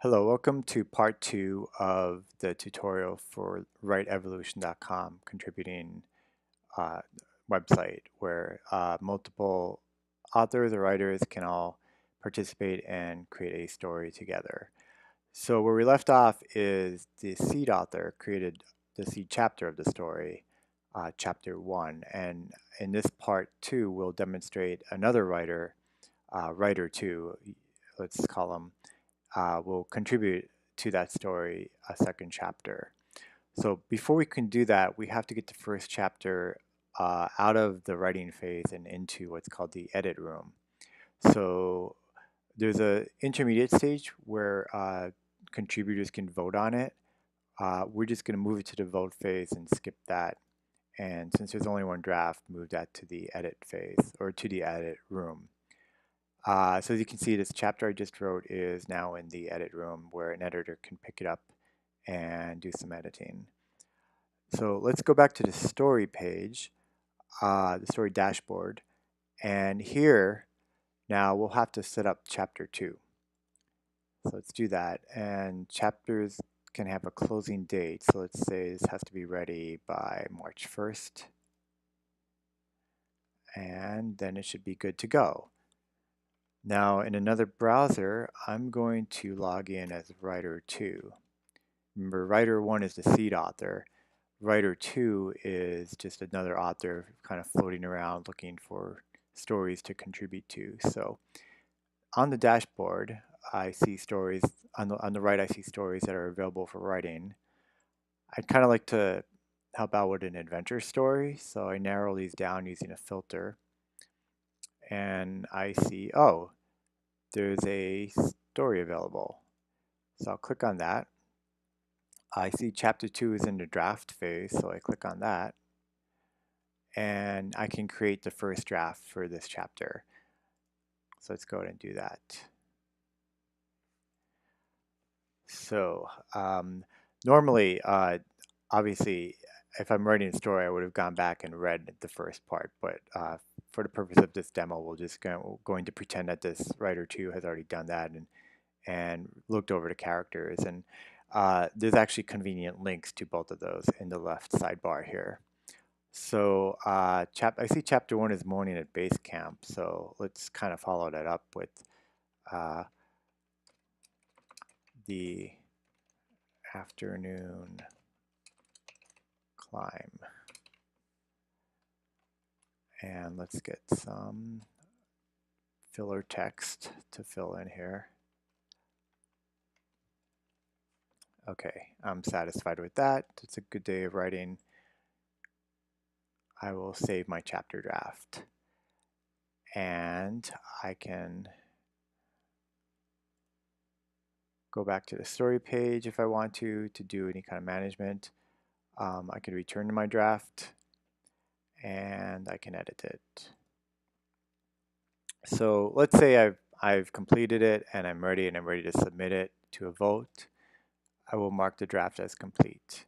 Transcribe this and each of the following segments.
Hello, welcome to part two of the tutorial for WriteEvolution.com contributing uh, website where multiple authors or writers can all participate and create a story together. So where we left off is the seed author created the seed chapter of the story, chapter one, and in this part two we'll demonstrate another writer, writer two, let's call him, will contribute to that story a second chapter. So before we can do that, we have to get the first chapter out of the writing phase and into what's called the edit room. So there's a intermediate stage where contributors can vote on it. We're just going to move it to the vote phase and skip that. And since there's only one draft, move that to the edit phase or to the edit room. So as you can see, this chapter I just wrote is now in the edit room where an editor can pick it up and do some editing. So let's go back to the story page, the story dashboard, and here now we'll have to set up chapter 2. So let's do that, and chapters can have a closing date. So let's say this has to be ready by March 1st, and then it should be good to go. Now in another browser, I'm going to log in as writer 2. Remember, writer 1 is the seed author. Writer 2 is just another author kind of floating around looking for stories to contribute to. So on the dashboard, I see stories, on the right I see stories that are available for writing. I'd kind of like to help out with an adventure story, so I narrow these down using a filter. And I see, oh, there's a story available. So I'll click on that. I see chapter 2 is in the draft phase, so I click on that. And I can create the first draft for this chapter. So let's go ahead and do that. So normally, obviously, if I'm writing a story, I would have gone back and read the first part. But for the purpose of this demo, going to pretend that this writer 2 has already done that and looked over the characters. And there's actually convenient links to both of those in the left sidebar here. So I see chapter 1 is morning at base camp. So let's kind of follow that up with uh, the afternoon climb. And let's get some filler text to fill in here. Okay, I'm satisfied with that. It's a good day of writing. I will save my chapter draft. And I can go back to the story page if I want to do any kind of management. I can return to my draft and I can edit it. So let's say I've completed it and I'm ready to submit it to a vote. I will mark the draft as complete.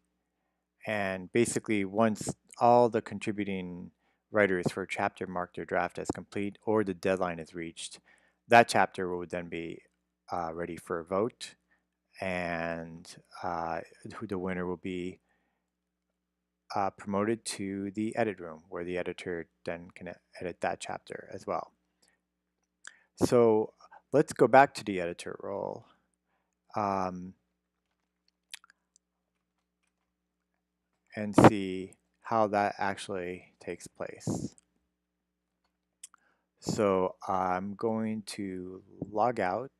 And basically once all the contributing writers for a chapter mark their draft as complete or the deadline is reached, that chapter will then be ready for a vote, and who the winner will be promoted to the edit room where the editor then can edit that chapter as well. So let's go back to the editor role. And see how that actually takes place. So I'm going to log out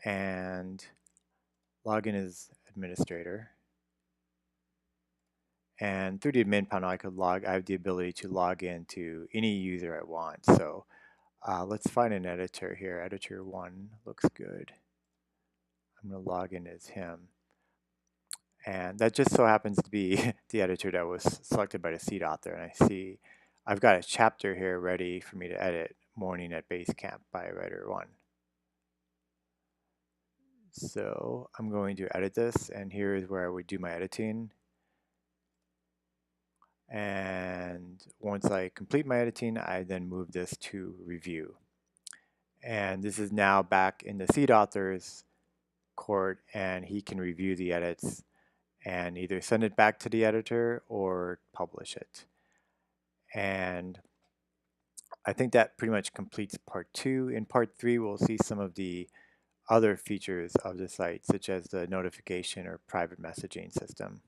and log in as administrator. And through the admin panel, I have the ability to log in to any user I want. So let's find an editor here. Editor 1 looks good. I'm going to log in as him. And that just so happens to be the editor that was selected by the seed author. And I see I've got a chapter here ready for me to edit, Morning at Base Camp by Writer 1. So I'm going to edit this, and here is where I would do my editing. And once I complete my editing, I then move this to review. And this is now back in the seed author's court, and he can review the edits and either send it back to the editor or publish it. And I think that pretty much completes part 2. In part 3, we'll see some of the other features of the site, such as the notification or private messaging system.